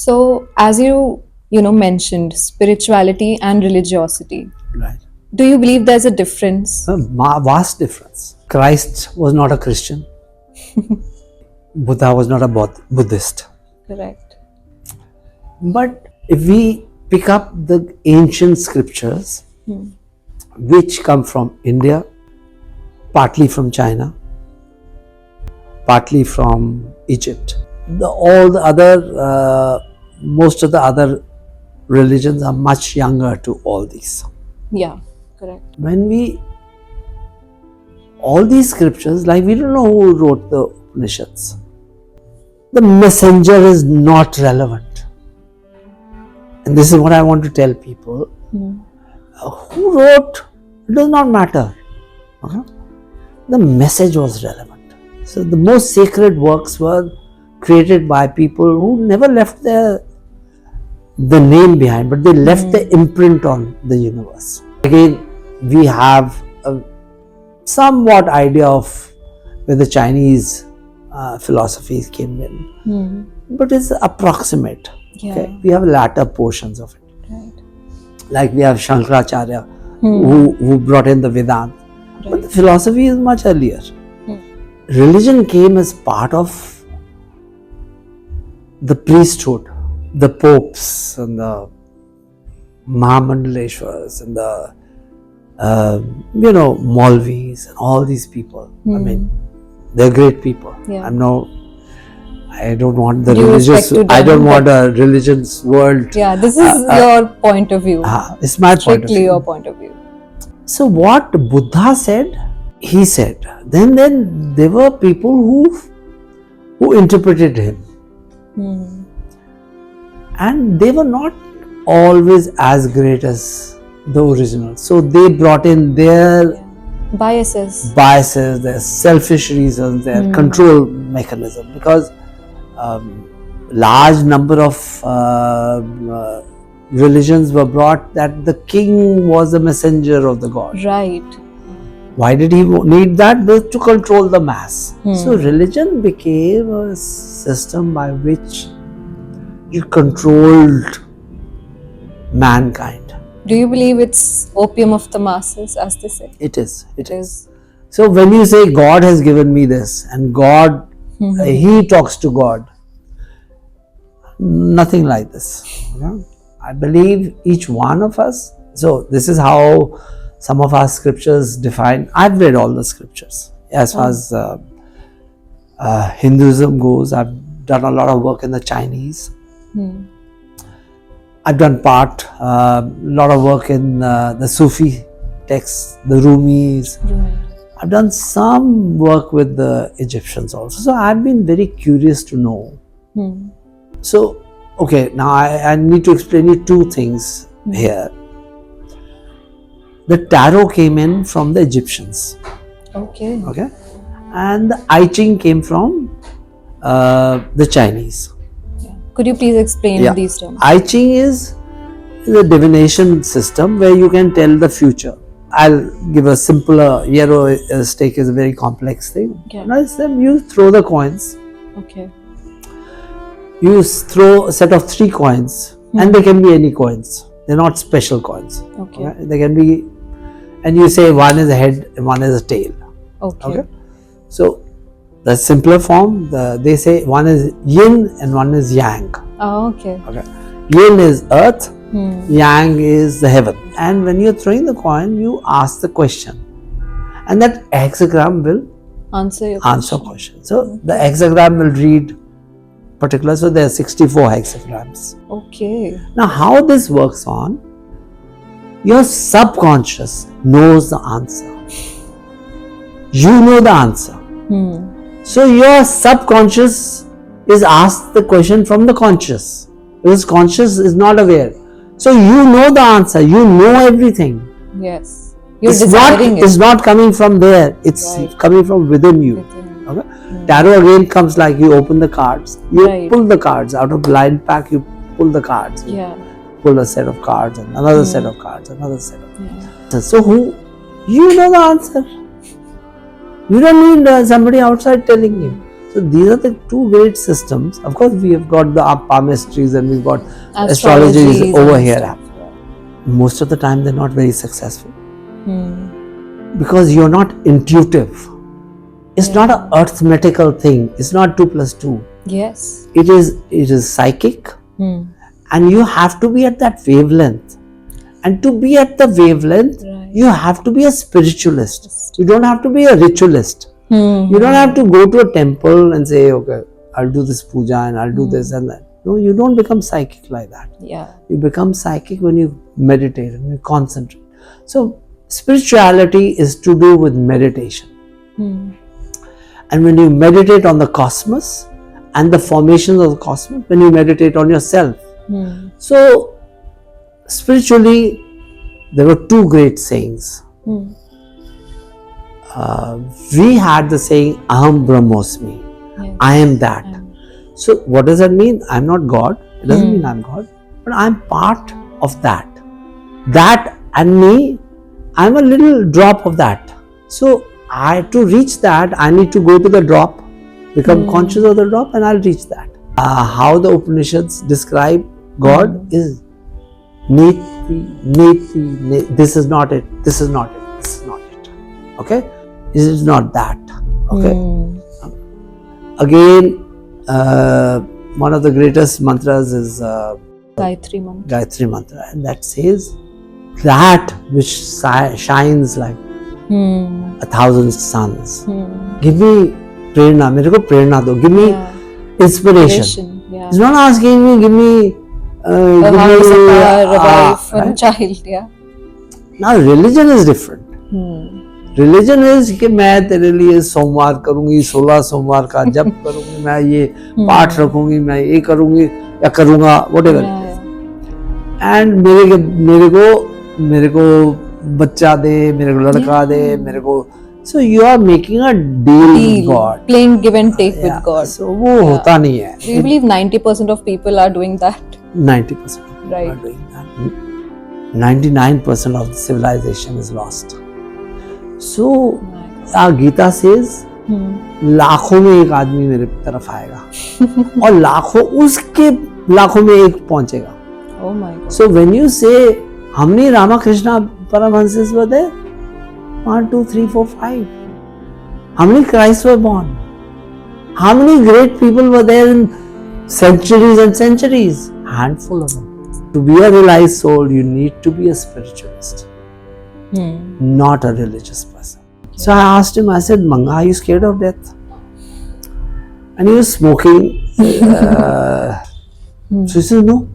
So, as you mentioned spirituality and religiosity. Right. Do you believe there's a difference? A vast difference. Christ was not a Christian. Buddha was not a Buddhist. Correct. But if we pick up the ancient scriptures, which come from India, partly from China, partly from Egypt, most of the other religions are much younger to all these. Yeah, correct. All these scriptures, like we don't know who wrote the Upanishads. The messenger is not relevant. And this is what I want to tell people. Who wrote, it does not matter. Okay? The message was relevant. So the most sacred works were created by people who never left the name behind, but they left the imprint on the universe. Again, we have a somewhat idea of where the Chinese philosophies came in, but it's approximate. Yeah. Okay? We have latter portions of it. Right. Like we have Shankaracharya, who brought in the Vedanta. Right. But the philosophy is much earlier. Religion came as part of the priesthood, the popes and the Mahamandaleshwaras and the Maulvis and all these people. I mean, they're great people. Yeah. I don't want the Due religious. respect to I them, don't want a religious world. Yeah, this is your point of view. It's my point of Strictly view. your point of view. So what Buddha said, he said. Then there were people who interpreted him, and they were not always as great as the original. So they brought in their Biases, their selfish reasons, their control mechanism, because large number of religions were brought that the king was the messenger of the god. Right. Why did he need that? To control the mass. So religion became a system by which you controlled mankind. Do you believe it's opium of the masses, as they say? It is. It is. So when you say God has given me this and God, he talks to God, nothing like this. Okay? I believe each one of us. So this is how some of our scriptures define. I've read all the scriptures as far as Hinduism goes. I've done a lot of work in the Chinese. I've done lot of work in the Sufi texts, the Rumis. I've done some work with the Egyptians also. So I've been very curious to know. So, okay, now I need to explain you two things here. The tarot came in from the Egyptians. Okay. Okay, and the I Ching came from the Chinese. Could you please explain these terms? I Ching is a divination system where you can tell the future. I'll give a simpler. Yarrow stake is a very complex thing. Okay. Now you throw the coins. Okay. You throw a set of 3 coins, and they can be any coins. They're not special coins. Okay. Okay? They can be, and you say one is a head and one is a tail. Okay. So the simpler form, they say one is yin and one is yang. Oh, okay. Okay. Yin is earth, yang is the heaven. And when you're throwing the coin, you ask the question, and that hexagram will Answer your question. So the hexagram will read particular. So there are 64 hexagrams. Okay. Now how this works on, your subconscious knows the answer. You know the answer. So your subconscious is asked the question from the conscious, because conscious is not aware. So you know the answer, you know everything. Yes. You're deciding it. It's not coming from there, it's coming from within you. Okay? Tarot again comes like you open the cards, you pull the cards out of blind pack, you pull the cards. Yeah. Pull a set of cards and another set of cards, another set of So you know the answer. You don't need somebody outside telling you. So these are the two great systems. Of course, we have got the palmistries and we've got astrologies over and here. stuff, Most of the time, they're not very successful yeah. because you're not intuitive. It's not an arithmetical thing. It's not 2 plus 2. Yes. It is psychic, and you have to be at that wavelength. And to be at the wavelength, you have to be a spiritualist. You don't have to be a ritualist. You don't have to go to a temple and say, okay, I'll do this puja and I'll do this and that. No, you don't become psychic like that. Yeah. You become psychic when you meditate and you concentrate. So spirituality is to do with meditation. And when you meditate on the cosmos and the formations of the cosmos, when you meditate on yourself. So spiritually, there were two great sayings. We had the saying, Aham Brahmosmi. Yes. I am that. So what does that mean? I'm not God. It doesn't mean I'm God. But I'm part of that. That and me, I'm a little drop of that. So to reach that, I need to go to the drop, become conscious of the drop, and I'll reach that. How the Upanishads describe God is Neti. This is not it. This is not it. This is not it. Okay? This is not that. Okay? Again, one of the greatest mantras is Gayatri Mantra, and that says that which shines like 1,000 suns. Give me prerna, mere ko prerna do. Give me inspiration. Yeah. He's not asking me, give me a house, a car, a wife, right? a child. Yeah. Now religion is different. Religion is कि मैं तेरे लिए सोमवार करूँगी, 16 सोमवार का जप करूँगी, मैं ये पाठ रखूँगी, मैं ये करूँगी या करूँगा, whatever. And मेरे को बच्चा दे, मेरे को लड़का दे, मेरे को. So you are making a deal with God. Playing give and take with God. So वो होता नहीं है. Do you believe 90% of people are doing that? 90% of people are doing that. 99% of the civilization is lost. So our Gita says, लाखों में एक आदमी मेरे तरफ आएगा और लाखों में एक पहुंचेगा. Oh my God. So when you say, how many Ramakrishna Paramahanses were there? 1, 2, 3, 4, 5. How many Christs were born? How many great people were there in centuries and centuries? Handful of them. To be a realized soul, you need to be a spiritualist, not a religious person. So I asked him, I said, Manga, are you scared of death? And he was smoking. So he said, no.